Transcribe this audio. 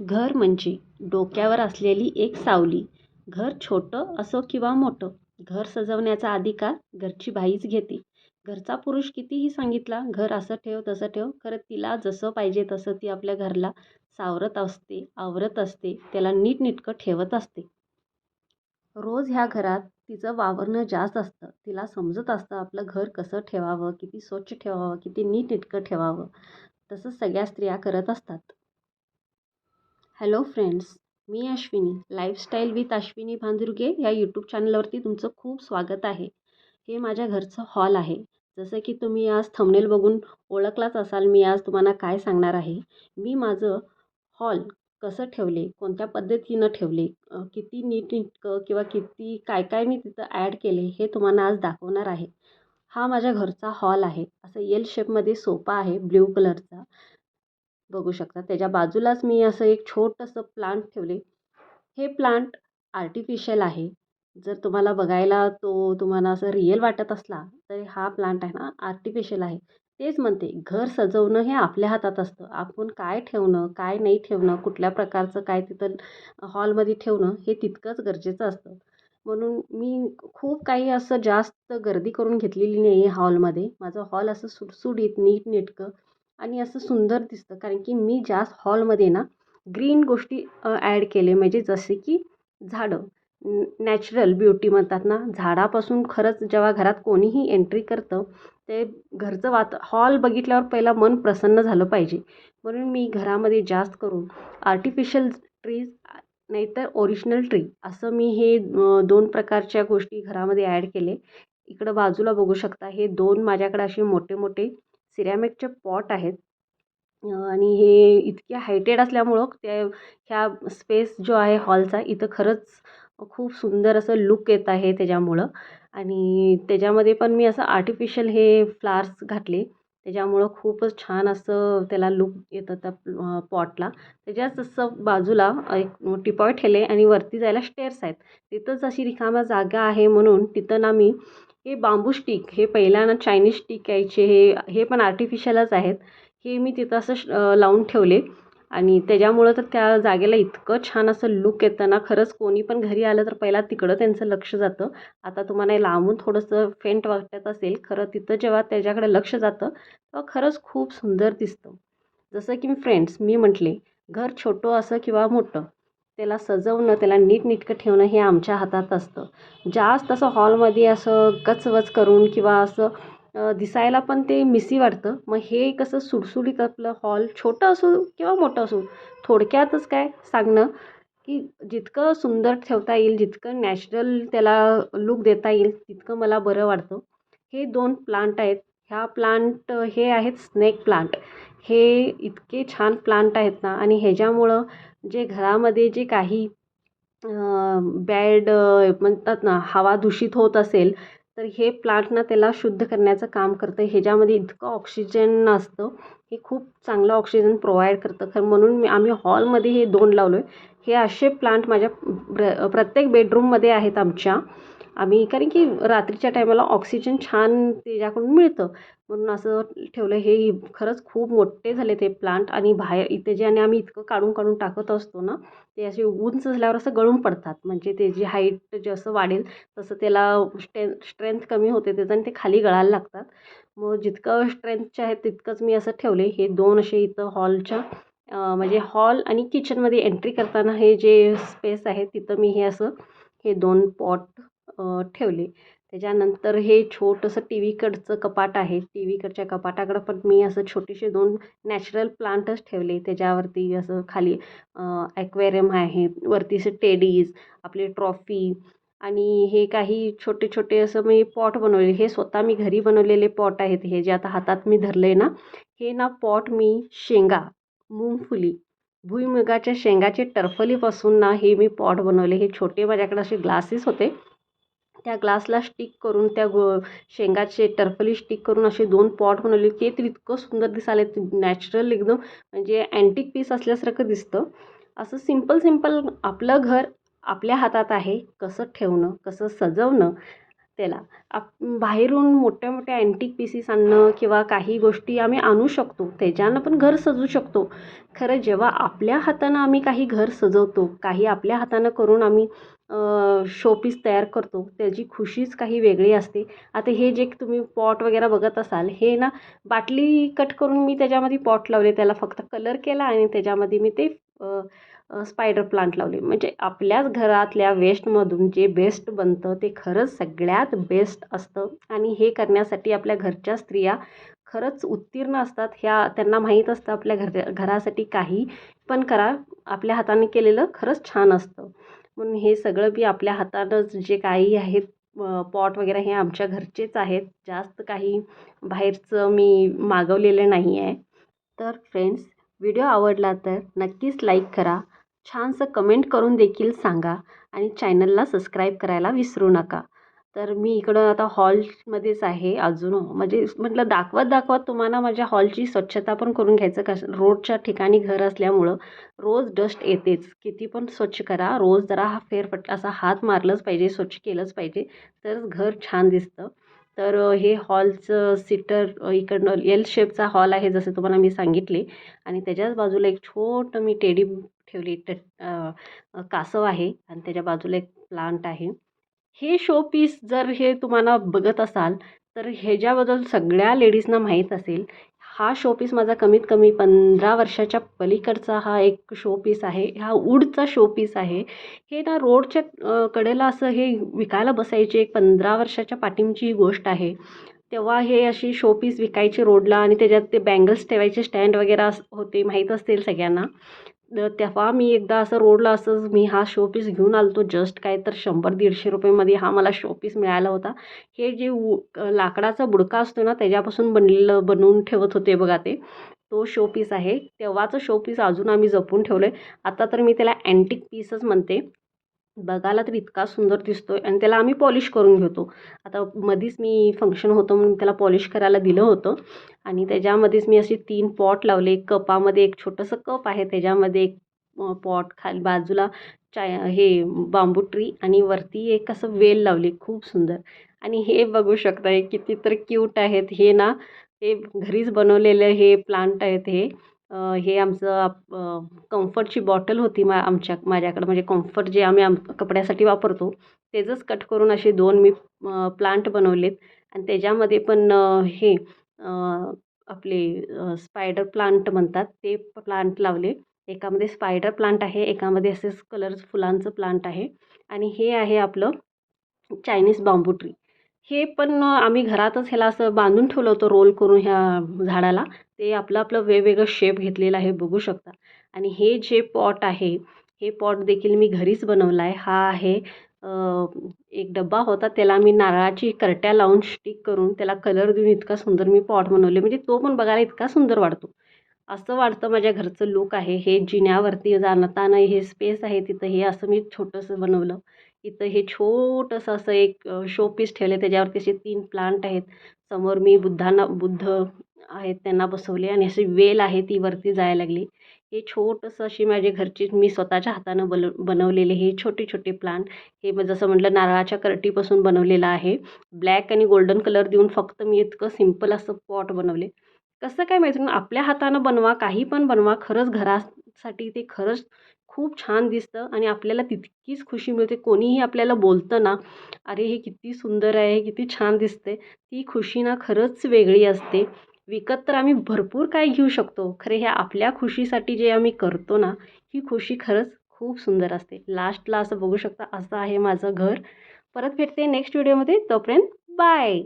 घर म्हणजे डोक्यावर असलेली एक सावली. घर छोटं असो किंवा मोठं, घर सजवण्याचा अधिकार घरची बाईच घेते. घरचा पुरुष कितीही सांगितला, घर असं ठेव, तसं ठेव, खरं तिला जसं पाहिजे तसं ती आपल्या घरला सावरत असते, आवरत असते, त्याला नीटनेटकं ठेवत असते. रोज ह्या घरात तिचं वावरणं जास्त असतं. तिला समजत असतं आपलं घर कसं ठेवावं, किती स्वच्छ ठेवावं, किती नीटनेटकं ठेवावं. तसंच सगळ्या स्त्रिया करत असतात. हॅलो फ्रेंड्स, मी अश्विनी. लाईफस्टाईल विथ अश्विनी भांदुर्गे या यूट्यूब चॅनलवरती तुमचं खूप स्वागत आहे. हे माझ्या घरचं हॉल आहे. जसं की तुम्ही आज थंबनेल बघून ओळखलाच असाल, मी आज तुम्हाला काय सांगणार आहे. मी माझं हॉल कसं ठेवले, कोणत्या पद्धतीनं ठेवले, किती नीटनेटकं किंवा किती काय काय मी तिथं ॲड केले, हे तुम्हाला आज दाखवणार आहे. हा माझ्या घरचा हॉल आहे. असं एल शेपमध्ये सोफा आहे ब्ल्यू कलरचा. बघू शकता. त्याच्या बाजूलाच मी असं एक छोटंसं प्लांट ठेवले. हे प्लांट आर्टिफिशियल आहे. जर तुम्हाला बघायला तो तुम्हाला असं रिअल वाटत असला, तर हा प्लांट आहे ना आर्टिफिशियल आहे. तेच म्हणते, घर सजवणं हे आपल्या हातात असतं. आपण काय ठेवणं, काय नाही ठेवणं, कुठल्या प्रकारचं काय तिथं हॉलमध्ये ठेवणं हे तितकंच गरजेचं असतं. म्हणून मी खूप काही असं जास्त गर्दी करून घेतलेली नाही आहे हॉलमध्ये. माझं हॉल असं सुटसुटीत, नीटनेटकं आणि असं सुंदर दिसतं. कारण की मी जास्त हॉलमध्ये ना ग्रीन गोष्टी ॲड केले, म्हणजे जसे की झाडं. नॅचरल ब्युटी म्हणतात ना, झाडापासून खरंच जेव्हा घरात कोणीही एंट्री करतं, ते घरचं हॉल बघितल्यावर पहिला मन प्रसन्न झालं पाहिजे. म्हणून मी घरामध्ये जास्त करून आर्टिफिशियल ट्रीज नाहीतर ओरिजिनल ट्री असं मी हे 2 प्रकारच्या गोष्टी घरामध्ये ॲड केले. इकडं बाजूला बघू शकता, हे 2 माझ्याकडे असे मोठे-मोठे सिरॅमिकचे पॉट आहेत. आणि हे इतके हायटेड असल्यामुळं ह्या स्पेस जो आहे हॉलचा इथं खरंच खूप सुंदर असं लूक येत आहे त्याच्यामुळं. आणि त्याच्यामध्ये पण मी असं आर्टिफिशियल हे फ्लावर्स घातले. त्याच्यामुळं खूपच छान असं त्याला लूक येतं त्या पॉटला. त्याच्याच असं बाजूला एक टिपॉय ठेवले आणि वरती जायला स्टेअर्स आहेत. तिथंच अशी रिकाम्या जागा आहे म्हणून तिथं ना मी हे बांबू स्टिक, हे पहिला ना चायनीज स्टिक यायचे, हे हे पण आर्टिफिशियलच आहेत. हे मी तिथं असं लावून ठेवले आणि त्याच्यामुळं तर त्या जागेला इतकं छान असं लूक येतं ना, खरंच कोणी पण घरी आलं तर पहिला तिकडं त्यांचं लक्ष जातं. आता तुम्हाला हे लांबून थोडंसं फेंट वाटत असेल, खरं तिथं जेव्हा त्याच्याकडे लक्ष जातं तेव्हा खरंच खूप सुंदर दिसतं. जसं की फ्रेंड्स मी म्हटले, घर छोटं असं किंवा मोठं, त्याला सजवणं, त्याला नीटनेटकं ठेवणं हे आमच्या हातात असतं. जास्त असं हॉलमध्ये असं गचवच करून किंवा असं दिसायला पण ते मिसी वाटतं. मग हे कसं सुटसुटीत आपलं हॉल छोटं असो किंवा मोठं असो, थोडक्यातच काय सांगणं, की जितकं सुंदर ठेवता येईल, जितकं नॅचरल त्याला लूक देता येईल, तितकं मला बरं वाटतं. हे 2 प्लांट आहेत. ह्या प्लांट हे आहेत स्नेक प्लांट. हे इतके छान प्लांट आहेत ना, आणि ह्याच्यामुळं जे घरामध्ये जे काही बॅड म्हणतात ना, हवा दूषित होत असेल, तर हे प्लांट ना त्याला शुद्ध करण्याचं काम करतं. ह्याच्यामध्ये इतकं ऑक्सिजन असतं, हे खूप चांगलं ऑक्सिजन प्रोव्हाइड करतं. खरं म्हणून आम्ही हॉलमध्ये हे 2 लावलो आहे. हे असे प्लांट माझ्या प्रत्येक बेडरूममध्ये आहेत आमच्या. आम्ही कारण की रात्रीच्या टायमाला ऑक्सिजन छान त्याच्याकडून मिळतं, म्हणून असं ठेवलं. हे खरंच खूप मोठे झाले ते प्लांट, आणि बाहेर इथे जे आणि आम्ही इतकं काढून काढून टाकत असतो ना, ते असे उंच झाल्यावर असं गळून पडतात. म्हणजे त्याची हाईट जसं वाढेल तसं त्याला स्ट्रेंथ कमी होते त्याचं आणि ते खाली गळायला लागतात. मग जितकं स्ट्रेंथचे आहेत तितकंच मी असं ठेवले. हे 2 असे इथं हॉलच्या म्हणजे हॉल आणि किचनमध्ये एंट्री करताना हे जे स्पेस आहे तिथं मी हे असं हे 2 पॉट ठेवले. त्याच्यानंतर हे छोटंसं टी व्हीकडचं कपाट आहे. टी व्हीकडच्या कपाटाकडं पण मी असं छोटेसे 2 नॅचरल प्लांटच ठेवले. त्याच्यावरती असं खाली ॲक्वेरियम आहे. वरती असे टेडीज, आपली ट्रॉफी आणि हे काही छोटे-छोटे असं मी पॉट बनवले. हे स्वतः मी घरी बनवलेले पॉट आहेत. हे जे आता हातात मी धरले ना, हे ना पॉट मी शेंगा, मूंगफली, भुईमुगाच्या शेंगाची टरफलीपासून ना हे मी पॉट बनवले. हे छोटे माझ्याकडे असे ग्लासेस होते. त्या ग्लासला स्टिक करून त्या शेंगाचे टरफली स्टिक करून असे 2 पॉट बनवले. ते तर इतकं सुंदर दिसायला, नॅचरल एकदम, म्हणजे अँटिक पीस असल्यासारखं दिसतं. असं सिंपल आपलं घर आपल्या हातात आहे. कसं ठेवणं, कसं सजवणं, त्याला बाहेरून मोठ्या मोठ्या अँटिक पीसेस आणणं किंवा काही गोष्टी आम्ही आणू शकतो, त्याच्यानं पण घर सजवू शकतो. खरं जेव्हा आपल्या हातानं आम्ही काही घर सजवतो, काही आपल्या हातानं करून आम्ही शोपीस तयार करतो, त्याची खुशीच काही वेगळी असते. आता हे जे तुम्ही पॉट वगैरे बघत असाल, हे ना बाटली कट करून मी त्याच्यामध्ये पॉट लावले, त्याला फक्त कलर केला आणि त्याच्यामध्ये मी ते स्पायडर प्लांट लावले. म्हणजे आपल्याच घरातल्या वेस्टमधून जे बेस्ट बनतं ते खरंच सगळ्यात बेस्ट असतं. आणि हे करण्यासाठी आपल्या घरच्या स्त्रिया खरंच उत्तीर्ण असतात. त्यांना माहीत असतं आपल्या घरासाठी काही पण करा, आपल्या हाताने केलेलं खरंच छान असतं. म्हणून हे सगळं बी आपल्या हातानंच जे काही आहेत पॉट वगैरे हे आमच्या घरचेच आहेत. जास्त काही बाहेरचं मी मागवलेलं नाही आहे. तर फ्रेंड्स, व्हिडिओ आवडला तर नक्कीच लाईक करा, छानसं कमेंट करून देखील सांगा आणि चॅनलला सबस्क्राईब करायला विसरू नका. तर मी इकडं आता हॉलमध्येच आहे अजून, म्हणजे म्हटलं दाखवत तुम्हाला माझ्या हॉलची स्वच्छता पण करून घ्यायचं. कसं रोडच्या ठिकाणी घर असल्यामुळं रोज डस्ट येतेच, किती पण स्वच्छ करा, रोज जरा हा फेरफटका असा हात मारलंच पाहिजे, स्वच्छ केलंच पाहिजे, तरच घर छान दिसतं. तर हे हॉलचं सीटर इकडनं एल शेपचा हॉल आहे जसं तुम्हाला मी सांगितले. आणि त्याच्याच बाजूला एक छोटं मी टेडी ठेवली, कासव आहे आणि त्याच्या बाजूला एक प्लांट आहे. हे शो पीस जर हे तुम्हाला बघत असाल तर ह्याच्याबद्दल सगळ्या लेडीजना माहीत असेल. हा शो पीस माझा कमीत कमी 15 वर्षाच्या पलीकडचा हा एक शो पीस आहे. हा वूडचा शो पीस आहे. हे ना रोडच्या कडेला असं हे विकायला बसायचे. एक 15 वर्षाच्या पाठीमागची ही गोष्ट आहे. तेव्हा हे अशी शो पीस विकायचे रोडला आणि त्याच्यात ते बँगल्स ठेवायचे स्टँड वगैरे होते, माहीत असतील सगळ्यांना. तेव्हा मी एकदा असं रोडला असंच मी हा शोपीस घेऊन आलो होतो. जस्ट काय तर 100-150 रुपयेमध्ये हा मला शोपीस मिळाला होता. हे जे लाकडाचा बुडका असतो ना त्याच्यापासून बनवून ठेवत होते बघा ते, तो शोपीस आहे. तेव्हाचं शोपीस अजून आम्ही जपून ठेवलं आहे. आता तर मी त्याला अँटिक पीसच म्हणते. बघायला तर इतका सुंदर दिसतोय आणि त्याला आम्ही पॉलिश करून घेतो. आता मधीच मी फंक्शन होतं म्हणून त्याला पॉलिश करायला दिलं होतं आणि त्याच्यामध्येच मी असे 3 पॉट लावले. कपामध्ये एक छोटंसं कप आहे, त्याच्यामध्ये एक पॉट, खाली बाजूला हे बांबू ट्री आणि वरती एक असं वेल लावली, खूप सुंदर. आणि हे बघू शकता हे किती तर क्यूट आहेत. हे ना हे घरीच बनवलेलं हे प्लांट आहेत हे. हे आमचं कम्फर्टची बॉटल होती माझ्याकडं, म्हणजे कम्फर्ट जे आम्ही कपड्यासाठी वापरतो त्याचंच कट करून असे 2 मी प्लांट बनवलेत. आणि त्याच्यामध्ये पण हे आपले स्पायडर प्लांट म्हणतात ते प्लांट लावले. एकामध्ये स्पायडर प्लांट आहे, एकामध्ये असेच कलर्स फुलांचं प्लांट आहे. आणि हे आहे आपलं चायनीज बांबू ट्री. हे पण आम्ही घरातच ह्याला असं बांधून ठेवलं होतं रोल करून ह्या झाडाला. ते आपलं आपलं वेगवेगळं शेप घेतलेलं आहे, बघू शकता. आणि हे जे पॉट आहे, हे पॉट देखील मी घरीच बनवला आहे. हा आहे एक डब्बा होता, त्याला मी नारळाची करट्या लावून स्टिक करून त्याला कलर देऊन इतका सुंदर मी पॉट बनवले. म्हणजे तो पण बघायला इतका सुंदर वाटतो. असं वाटतं माझ्या घरचं लूक आहे. हे जिन्यावरती जाताना हे स्पेस आहे तिथं हे असं मी छोटंसं बनवलं. इथं हे छोटंसं असं एक शोपीस ठेवलं, त्याच्यावरती असे 3 प्लांट आहेत. समोर मी बुद्ध आहेत त्यांना बसवले आणि अशी वेल आहे ती वरती जायला लागली. हे छोटंसं अशी माझ्या घरची मी स्वतःच्या हातानं बनवलेले हे छोटे छोटे प्लांट. हे जसं म्हटलं नारळाच्या करटीपासून बनवलेलं आहे. ब्लॅक आणि गोल्डन कलर देऊन फक्त मी इतकं सिंपल असं पॉट बनवले. कसं काय माहिती ना, आपल्या हातानं बनवा, काही पण बनवा, खरंच घरासाठी ते खरंच खूप छान दिसतं आणि आपल्याला तितकीच खुशी मिळते. कोणीही आपल्याला बोलतं ना, "अरे, हे किती सुंदर आहे, हे किती छान दिसते." ती खुशी ना खरंच वेगळी असते. विकत तर आम्ही भरपूर काय घेऊ शकतो, खरे ह्या आपल्या खुशीसाठी जे आम्ही करतो ना, ही खुशी खरंच खूप सुंदर असते. लास्टला असं बघू शकता, असं आहे माझं घर. परत भेटते नेक्स्ट व्हिडिओमध्ये. तोपर्यंत बाय.